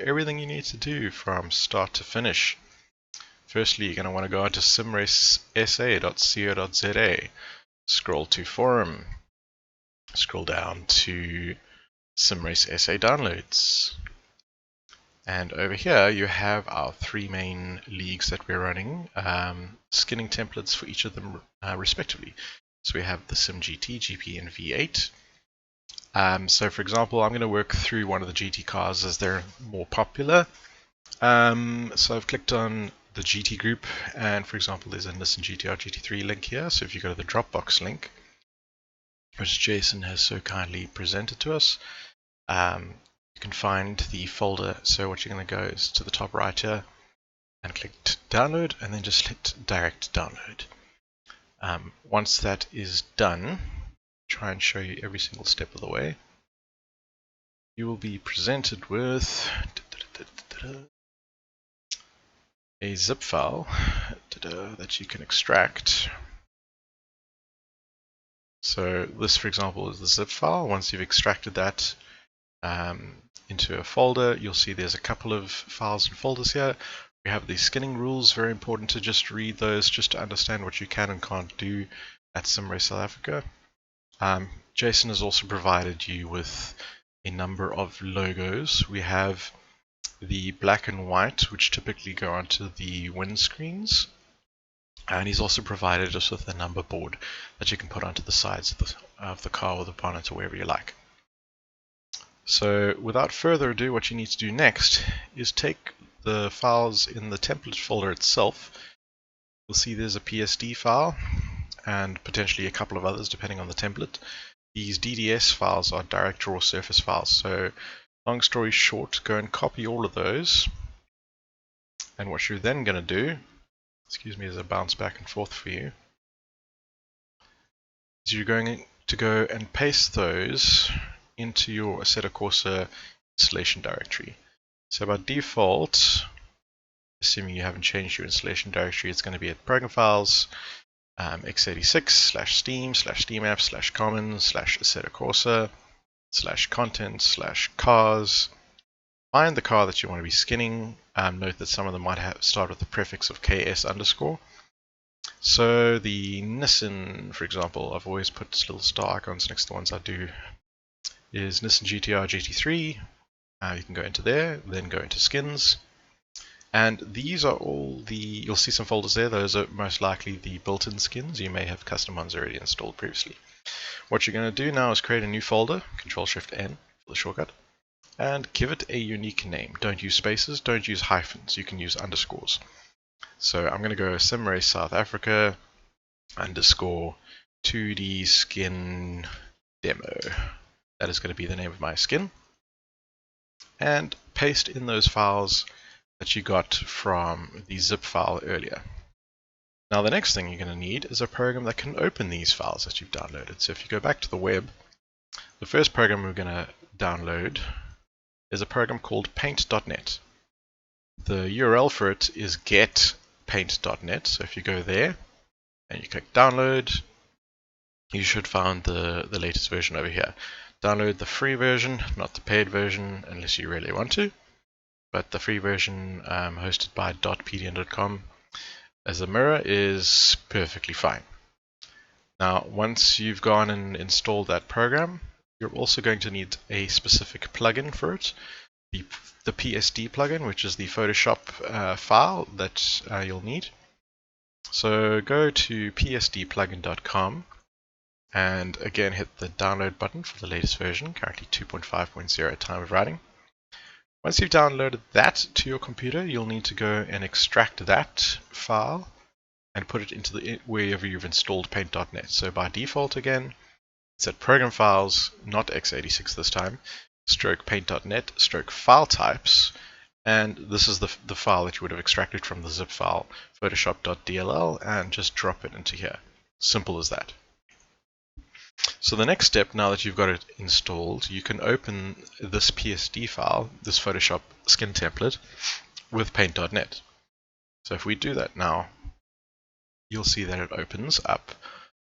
everything you need to do from start to finish. Firstly, you're going to want to go onto simracesa.co.za, scroll to forum, scroll down to Simrace SA downloads. And over here you have our three main leagues that we're running, skinning templates for each of them respectively. So we have the SimGT, GP, and V8. So for example, I'm going to work through one of the GT cars as they're more popular. So I've clicked on the GT group, and for example there's a Nissan GTR GT3 link here. So if you go to the Dropbox link, which Jason has so kindly presented to us, you can find the folder. So what you're going to go is to the top right here and click download, and then just hit direct download. Once that is done, try and show you every single step of the way. You will be presented with a zip file that you can extract. So this, for example, is the zip file. Once you've extracted that into a folder, you'll see there's a couple of files and folders here. We have the skinning rules, very important to just read those just to understand what you can and can't do at Simrace South Africa. Jason has also provided you with a number of logos. We have the black and white, which typically go onto the windscreens, and he's also provided us with a number board that you can put onto the sides of the car or the bonnet or wherever you like. So without further ado, what you need to do next is take the files in the template folder itself. You'll see there's a PSD file and potentially a couple of others depending on the template. These DDS files are direct draw surface files. So long story short, go and copy all of those. And what you're then going to do, excuse me as I bounce back and forth for you, is you're going to go and paste those into your Assetto Corsa installation directory. So by default, assuming you haven't changed your installation directory, it's going to be at program files, x86/steam/steamapps/common/Assetto Corsa /content/cars. Find the car that you want to be skinning. Note that some of them might start with the prefix of KS_. So the Nissan, for example, I've always put little star icons next to the ones I do, is Nissan GTR GT3. You can go into there, then go into skins. And these are all you'll see some folders there. Those are most likely the built-in skins. You may have custom ones already installed previously. What you're going to do now is create a new folder, Control-Shift-N for the shortcut, and give it a unique name. Don't use spaces, don't use hyphens, you can use underscores. So I'm going to go Simrace South Africa _2D skin demo. That is going to be the name of my skin. And paste in those files that you got from the zip file earlier. Now the next thing you're going to need is a program that can open these files that you've downloaded. So if you go back to the web, the first program we're going to download is a program called paint.net. The URL for it is getpaint.net. So if you go there and you click download, you should find the latest version over here. Download the free version, not the paid version unless you really want to, but the free version hosted by .pdn.com as a mirror is perfectly fine. Now once you've gone and installed that program, you're also going to need a specific plugin for it, the PSD plugin, which is the Photoshop file that you'll need. So go to psdplugin.com and again hit the download button for the latest version, currently 2.5.0 at time of writing. Once you've downloaded that to your computer, you'll need to go and extract that file and put it into wherever you've installed paint.net. So by default again, it's at program files, not x86 this time, stroke paint.net, stroke file types, and this is the file that you would have extracted from the zip file, photoshop.dll, and just drop it into here. Simple as that. So the next step, now that you've got it installed, you can open this PSD file, this Photoshop skin template, with paint.net. So if we do that now, you'll see that it opens up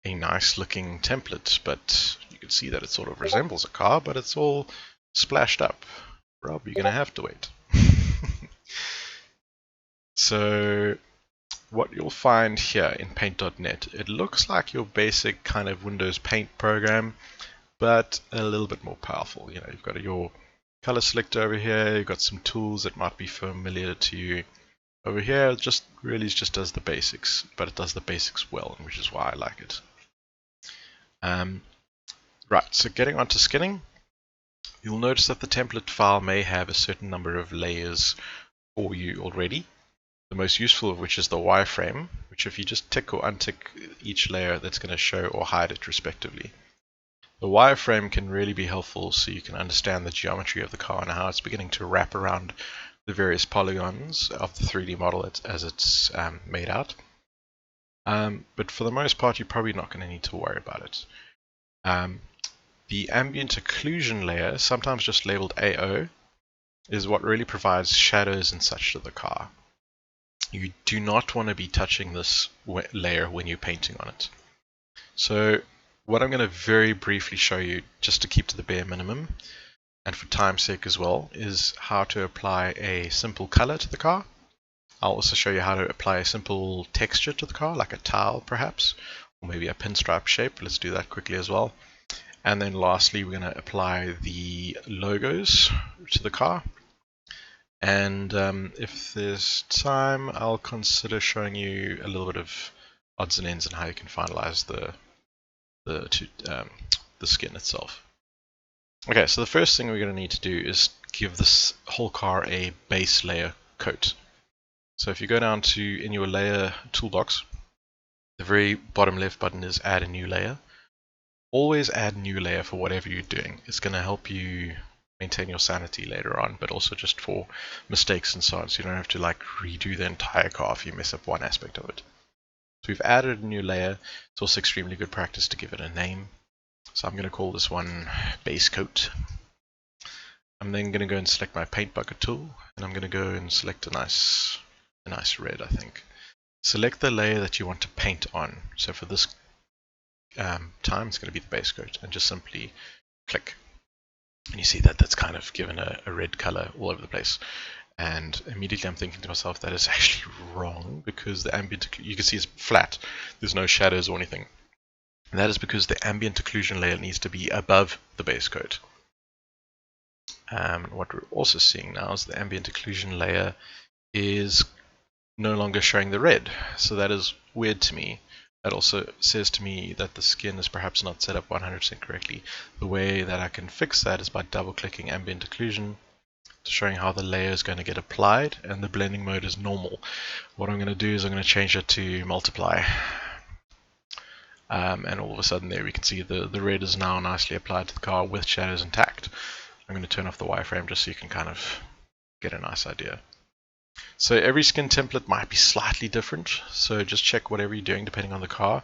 a nice looking template, but you can see that it sort of resembles a car, but it's all splashed up. Rob, you're going to have to wait. So what you'll find here in paint.net, it looks like your basic kind of Windows Paint program, but a little bit more powerful. You know, you've got your color selector over here, you've got some tools that might be familiar to you. Over here, it just really just does the basics, but it does the basics well, which is why I like it. Right, so getting onto skinning, you'll notice that the template file may have a certain number of layers for you already. The most useful of which is the wireframe, which if you just tick or untick each layer, that's going to show or hide it respectively. The wireframe can really be helpful so you can understand the geometry of the car and how it's beginning to wrap around the various polygons of the 3D model as it's made out. But for the most part, you're probably not going to need to worry about it. The ambient occlusion layer, sometimes just labeled AO, is what really provides shadows and such to the car. You do not want to be touching this layer when you're painting on it. So what I'm going to very briefly show you, just to keep to the bare minimum, and for time's sake as well, is how to apply a simple color to the car. I'll also show you how to apply a simple texture to the car, like a tile perhaps, or maybe a pinstripe shape. Let's do that quickly as well. And then lastly, we're going to apply the logos to the car. And if there's time, I'll consider showing you a little bit of odds and ends and how you can finalize the skin itself. Okay, so the first thing we're going to need to do is give this whole car a base layer coat. So if you go down to in your layer toolbox, the very bottom left button is add a new layer. Always add new layer for whatever you're doing. It's going to help you maintain your sanity later on, but also just for mistakes and so on, so you don't have to like redo the entire car if you mess up one aspect of it. So we've added a new layer. It's also extremely good practice to give it a name. So I'm going to call this one base coat. I'm then going to go and select my paint bucket tool, and I'm going to go and select a nice red, I think. Select the layer that you want to paint on. So for this time, it's going to be the base coat, and just simply click. And you see that that's kind of given a red color all over the place. And immediately I'm thinking to myself, that is actually wrong, because the ambient, you can see it's flat. There's no shadows or anything. And that is because the ambient occlusion layer needs to be above the base coat. What we're also seeing now is the ambient occlusion layer is no longer showing the red. So that is weird to me. That also says to me that the skin is perhaps not set up 100% correctly. The way that I can fix that is by double-clicking ambient occlusion, showing how the layer is going to get applied, and the blending mode is normal. What I'm going to do is I'm going to change it to multiply. And all of a sudden there we can see the red is now nicely applied to the car with shadows intact. I'm going to turn off the wireframe just so you can kind of get a nice idea. So every skin template might be slightly different, so just check whatever you're doing depending on the car.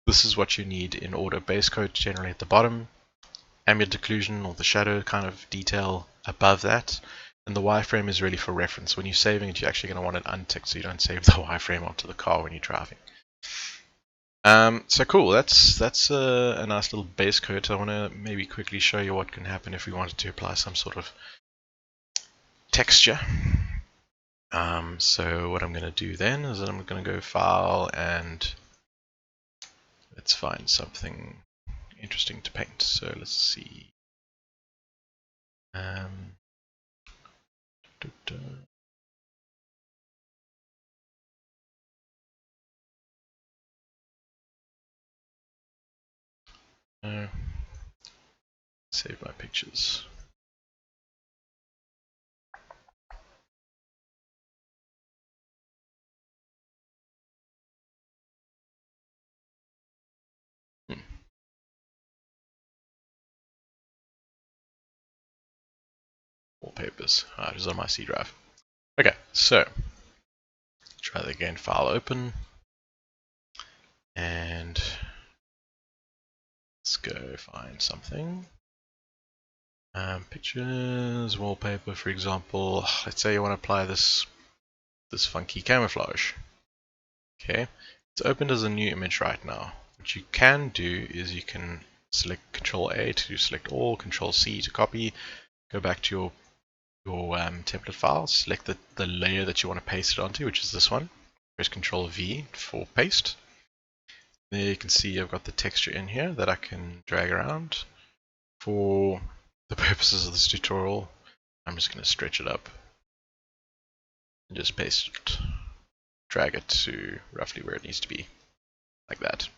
This is what you need in order. Base coat generally at the bottom, ambient occlusion or the shadow kind of detail above that, and the wireframe is really for reference. When you're saving it, you're actually going to want it unticked so you don't save the wireframe onto the car when you're driving. So cool, that's a nice little base coat. I want to maybe quickly show you what can happen if we wanted to apply some sort of texture. So what I'm going to do then is that I'm going to go File and let's find something interesting to paint. So let's see. Save my pictures. Wallpapers. It is on my C drive. Okay, so try that again. File open, and let's go find something. Pictures, wallpaper, for example. Let's say you want to apply this funky camouflage. Okay, it's opened as a new image right now. What you can do is you can select Control A to select all, Control C to copy, go back to your your template file, select the layer that you want to paste it onto, which is this one. Press Ctrl V for paste. There you can see I've got the texture in here that I can drag around. For the purposes of this tutorial, I'm just going to stretch it up and just paste it, drag it to roughly where it needs to be, like that.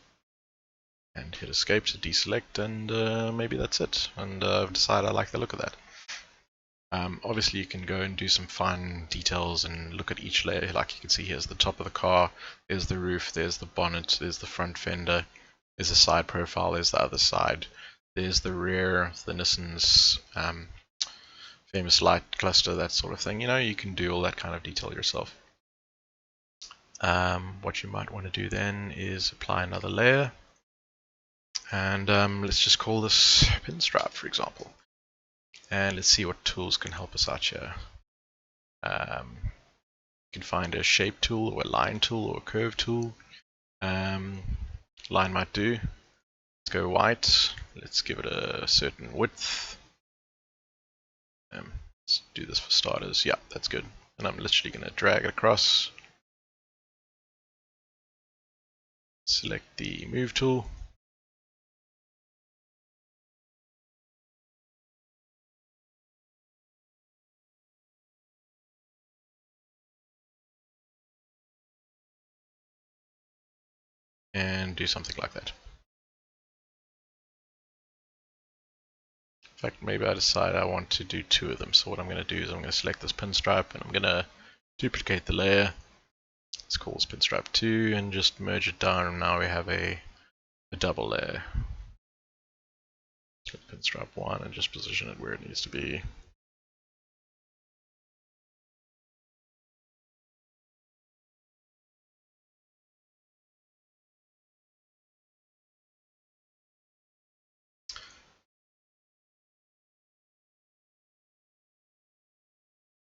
And hit escape to deselect, and maybe that's it. And I've decided I like the look of that. Obviously you can go and do some fine details and look at each layer. Like you can see, here's the top of the car, there's the roof, there's the bonnet, there's the front fender, there's the side profile, there's the other side, there's the rear, the Nissan's famous light cluster, that sort of thing. You know, you can do all that kind of detail yourself. What you might want to do then is apply another layer, and let's just call this pinstripe, for example. And let's see what tools can help us out here. You can find a shape tool, or a line tool, or a curve tool. Line might do. Let's go white. Let's give it a certain width. Let's do this for starters. Yeah, that's good. And I'm literally going to drag it across. Select the move tool. And do something like that. In fact, maybe I decide I want to do two of them. So what I'm going to do is I'm going to select this pinstripe and I'm going to duplicate the layer. Let's call this pinstripe 2 and just merge it down, and now we have a double layer. Select pinstripe 1 and just position it where it needs to be.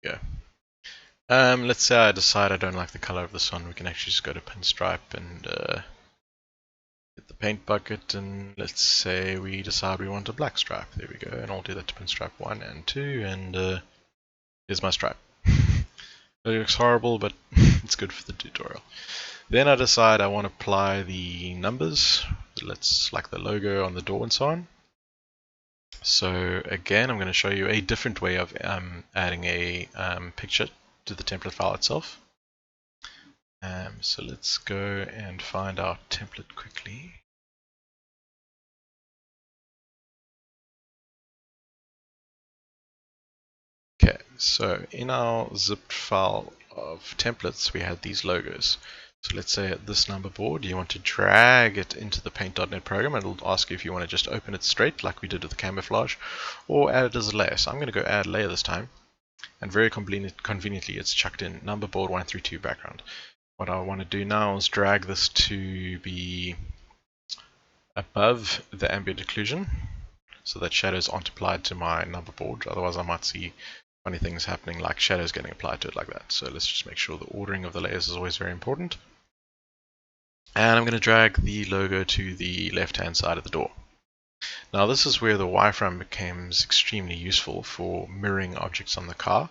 Yeah. Let's say I decide I don't like the color of this one. We can actually just go to pinstripe and get the paint bucket, and let's say we decide we want a black stripe. There we go, and I'll do that to pinstripe 1 and 2, and here's my stripe. It looks horrible, but it's good for the tutorial. Then I decide I want to apply the numbers. Let's like the logo on the door and so on. So again, I'm going to show you a different way of adding a picture to the template file itself. So let's go and find our template quickly. Okay, so in our zipped file of templates, we had these logos. So let's say at this number board, you want to drag it into the paint.net program, and it'll ask you if you want to just open it straight like we did with the camouflage, or add it as a layer. So I'm going to go add layer this time, and very conveniently it's chucked in number board 132 background. What I want to do now is drag this to be above the ambient occlusion, so that shadows aren't applied to my number board. Otherwise I might see funny things happening, like shadows getting applied to it like that. So let's just make sure the ordering of the layers is always very important. And I'm going to drag the logo to the left hand side of the door. Now this is where the wireframe becomes extremely useful for mirroring objects on the car.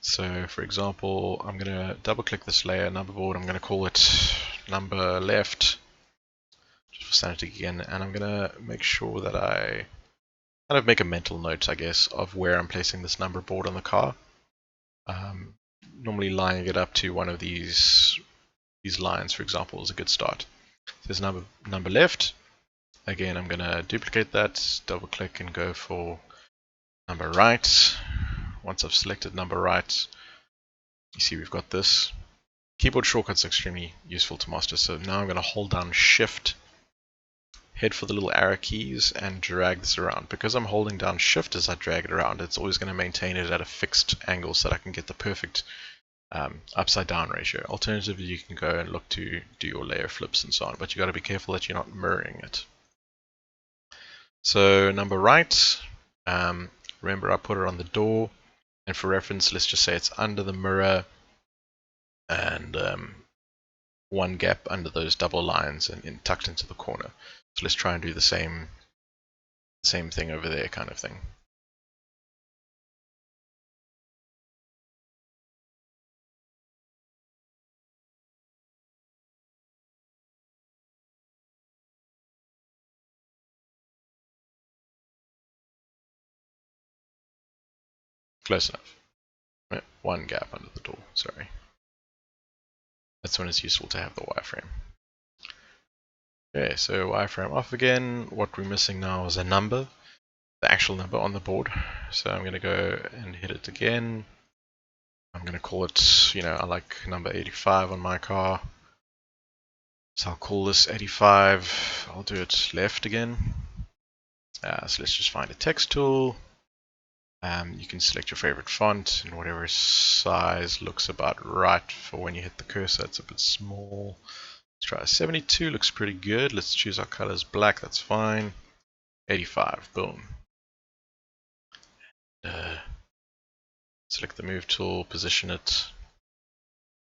So for example, I'm going to double click this layer, number board, I'm going to call it number left, just for sanity again, and I'm going to make sure that I kind of make a mental note, I guess, of where I'm placing this number board on the car. Normally lining it up to one of these lines, for example, is a good start. There's number left. Again, I'm going to duplicate that, double click and go for number right. Once I've selected number right, you see we've got this. Keyboard shortcuts are extremely useful to master. So now I'm going to hold down Shift, head for the little arrow keys, and drag this around. Because I'm holding down Shift as I drag it around, it's always going to maintain it at a fixed angle so that I can get the perfect upside down ratio. Alternatively, you can go and look to do your layer flips and so on, but you got to be careful that you're not mirroring it. So number right, remember I put it on the door, and for reference, let's just say it's under the mirror and one gap under those double lines and tucked into the corner. So let's try and do the same thing over there, kind of thing. Close enough. One gap under the door, sorry. That's when it's useful to have the wireframe. Okay, so wireframe off again. What we're missing now is a number, the actual number on the board. So I'm going to go and hit it again. I'm going to call it, I like number 85 on my car. So I'll call this 85. I'll do it left again. So let's just find a text tool. You can select your favorite font in whatever size looks about right for when you hit the cursor. It's a bit small. Let's try 72, looks pretty good. Let's choose our colors black, that's fine. 85, boom. Select the move tool, position it,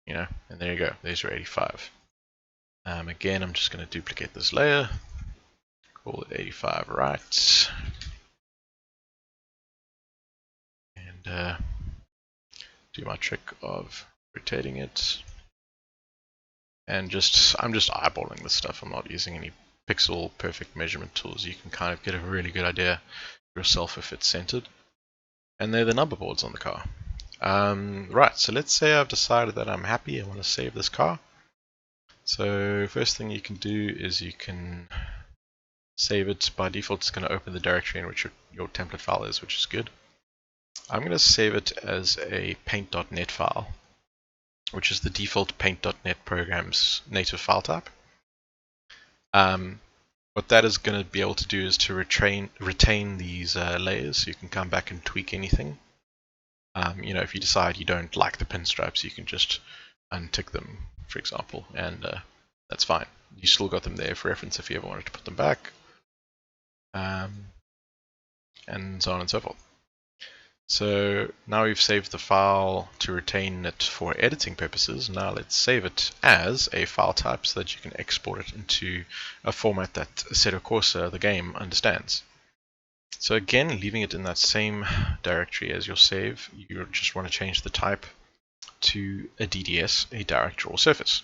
and there you go, there's your 85. Again, I'm just going to duplicate this layer, call it 85 right, and do my trick of rotating it. And I'm just eyeballing this stuff. I'm not using any pixel perfect measurement tools. You can kind of get a really good idea yourself if it's centered. And they're the number boards on the car. Right, so let's say I've decided that I'm happy, I want to save this car. So first thing you can do is you can save it. By default it's going to open the directory in which your template file is, which is good. I'm going to save it as a paint.net file, which is the default paint.net program's native file type. What that is going to be able to do is to retain these layers, so you can come back and tweak anything. If you decide you don't like the pinstripes, you can just untick them, for example, and that's fine. You still got them there for reference if you ever wanted to put them back, and so on and so forth. So now we've saved the file to retain it for editing purposes. Now let's save it as a file type so that you can export it into a format that Assetto Corsa, the game, understands. So again, leaving it in that same directory as your save, you just want to change the type to a DDS, a direct draw surface.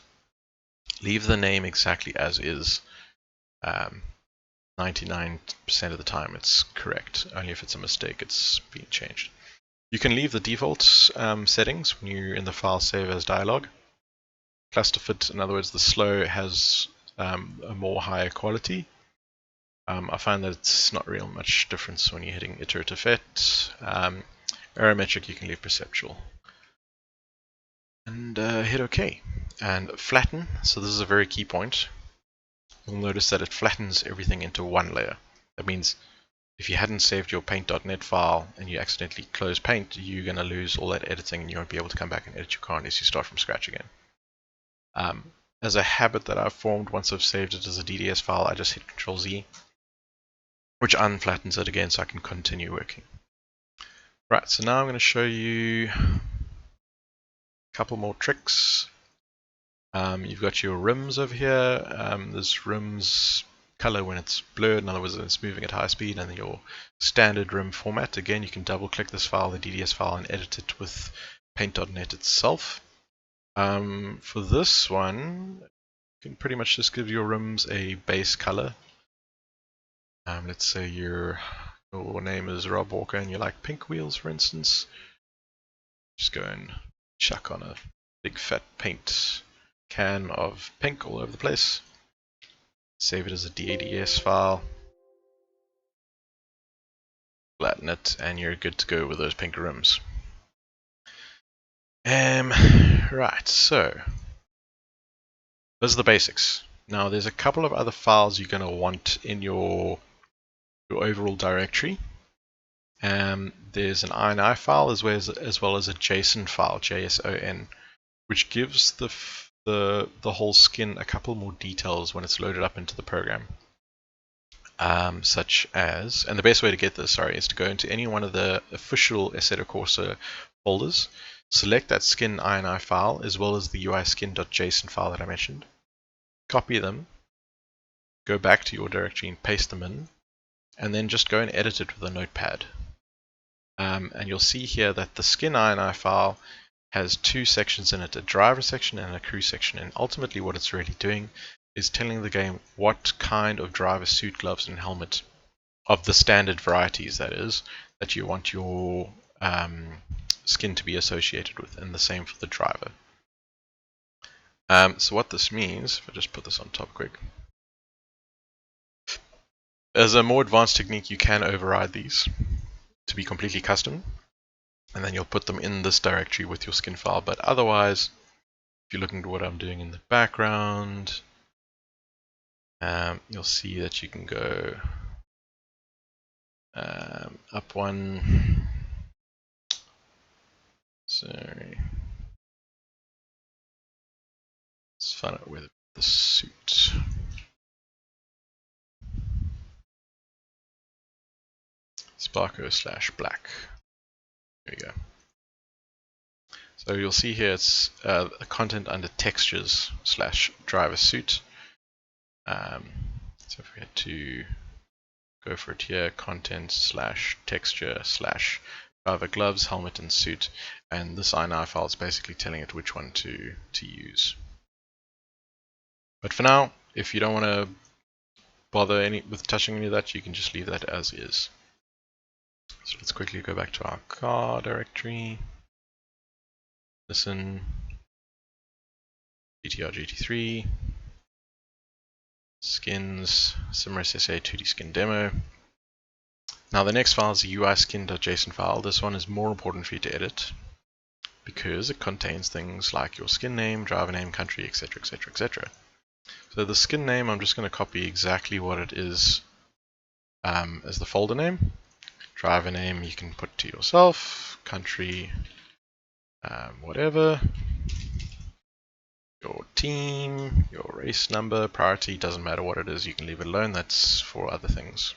Leave the name exactly as is. 99% of the time it's correct. Only if it's a mistake it's being changed. You can leave the default settings when you're in the file save as dialog. Cluster fit, in other words, the slow has a more higher quality. I find that it's not real much difference when you're hitting iterative fit. Aerometric you can leave perceptual. And hit OK. And flatten, so this is a very key point. You'll notice that it flattens everything into one layer. That means if you hadn't saved your paint.net file and you accidentally close paint, you're going to lose all that editing and you won't be able to come back and edit your car unless you start from scratch again. As a habit that I've formed, once I've saved it as a DDS file, I just hit Ctrl-Z, which unflattens it again so I can continue working. Right, so now I'm going to show you a couple more tricks. You've got your rims over here. There's rims color when it's blurred, in other words, it's moving at high speed, and then your standard rim format. Again, you can double click this file, the DDS file, and edit it with paint.net itself. For this one, you can pretty much just give your rims a base color. Let's say your name is Rob Walker and you like pink wheels, for instance. Just go and chuck on a big fat paint can of pink all over the place. Save it as a DADS file. Flatten it, and you're good to go with those pink rims. Right, so those are the basics. Now there's a couple of other files you're going to want in your overall directory. There's an INI file as well as a JSON file, JSON, which gives the whole skin a couple more details when it's loaded up into the program. Such as, and the best way to get this, is to go into any one of the official Assetto Corsa folders, select that skin INI file as well as the uiskin.json file that I mentioned, copy them, go back to your directory and paste them in, and then just go and edit it with a notepad. And you'll see here that the skin INI file has two sections in it, a driver section and a crew section, and ultimately what it's really doing is telling the game what kind of driver suit, gloves and helmet, of the standard varieties that is, that you want your skin to be associated with, and the same for the driver. So what this means, if I just put this on top quick, as a more advanced technique, you can override these to be completely custom, and then you'll put them in this directory with your skin file. But otherwise, if you're looking at what I'm doing in the background, you'll see that you can go up one. Sorry. Let's find out where the suit. Sparko/black. There we go. So you'll see here it's content under textures/driver suit. So if we had to go for it here, content/texture/driver gloves, helmet, and suit. And this INI file is basically telling it which one to use. But for now, if you don't want to bother with touching any of that, you can just leave that as is. So let's quickly go back to our car directory. Listen, GTR GT3, skins, SimRSSA 2D skin demo. Now the next file is the uiskin.json file. This one is more important for you to edit because it contains things like your skin name, driver name, country, etc, etc, etc. So the skin name, I'm just going to copy exactly what it is as the folder name. Driver name you can put to yourself, country, whatever, your team, your race number, priority, doesn't matter what it is, you can leave it alone, that's for other things.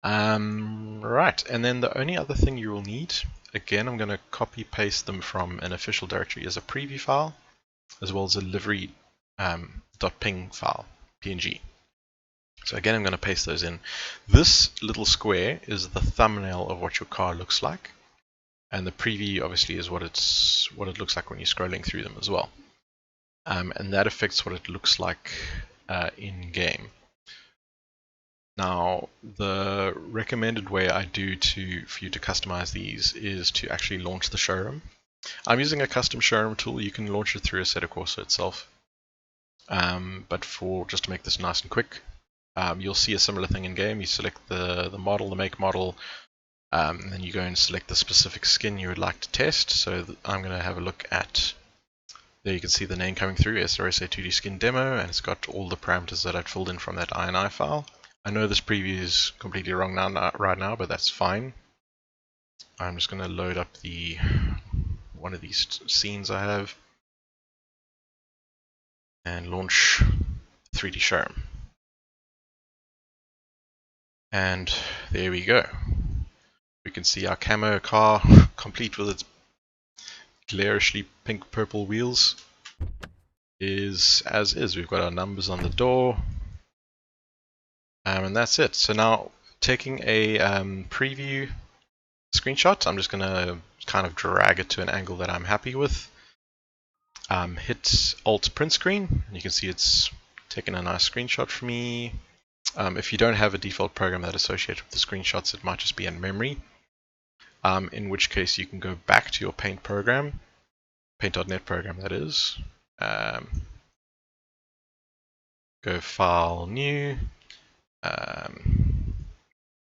Right, and then the only other thing you will need, again I'm going to copy paste them from an official directory as a preview file, as well as a livery .ping file, PNG. So again I'm going to paste those in. This little square is the thumbnail of what your car looks like, and the preview obviously is what it looks like when you're scrolling through them as well. And that affects what it looks like in game. Now, the recommended way I do for you to customize these is to actually launch the showroom. I'm using a custom showroom tool. You can launch it through Assetto Corsa itself. But just to make this nice and quick, you'll see a similar thing in game. You select the model, the make model, and then you go and select the specific skin you would like to test. So I'm going to have a look at, there you can see the name coming through, SRSA 2D skin demo, and it's got all the parameters that I'd filled in from that INI file. I know this preview is completely wrong right now, but that's fine. I'm just going to load up one of these scenes I have and launch 3D showroom. And there we go. We can see our camo car complete with its glarishly pink purple wheels is as is. We've got our numbers on the door. And that's it. So now taking a preview screenshot, I'm just going to kind of drag it to an angle that I'm happy with. Hit Alt print screen, and you can see it's taken a nice screenshot for me. If you don't have a default program that associated with the screenshots, it might just be in memory. In which case you can go back to your Paint program, Paint.net program that is. Go File, New.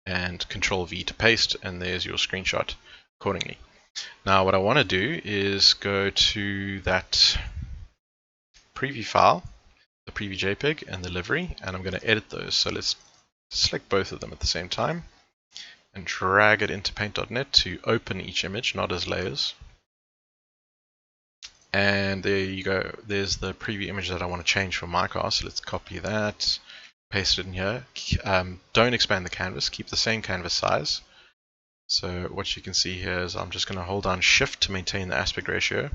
And Control V to paste, and there's your screenshot accordingly. Now what I want to do is go to that preview file, the preview JPEG and the livery, and I'm going to edit those. So let's select both of them at the same time and drag it into Paint.net to open each image, not as layers. And there you go, there's the preview image that I want to change for my car, so let's copy that. Paste it in here. Don't expand the canvas, keep the same canvas size. So what you can see here is I'm just going to hold down Shift to maintain the aspect ratio.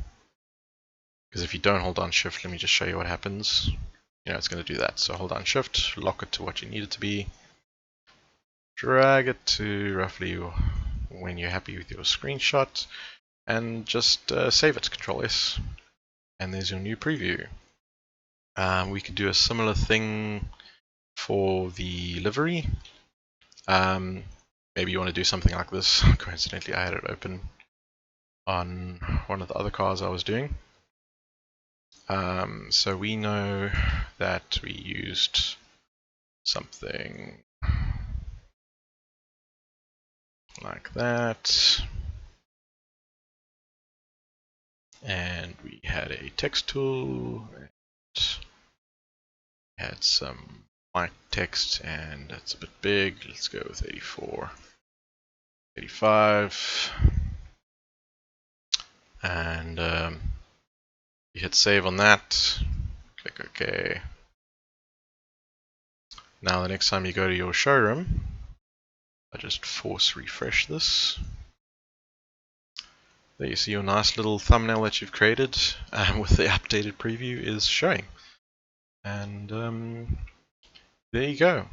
Because if you don't hold down Shift, let me just show you what happens. It's going to do that. So hold down Shift, lock it to what you need it to be. Drag it to roughly when you're happy with your screenshot. And just save it, Control S. And there's your new preview. We could do a similar thing for the livery. maybe you want to do something like this. Coincidentally, I had it open on one of the other cars I was doing. So we know that we used something like that, and we had a text tool, and had some white text, and that's a bit big. Let's go with 84, 85, and you hit save on that, click OK. Now the next time you go to your showroom, I just force refresh this. There you see your nice little thumbnail that you've created with the updated preview is showing. And there you go.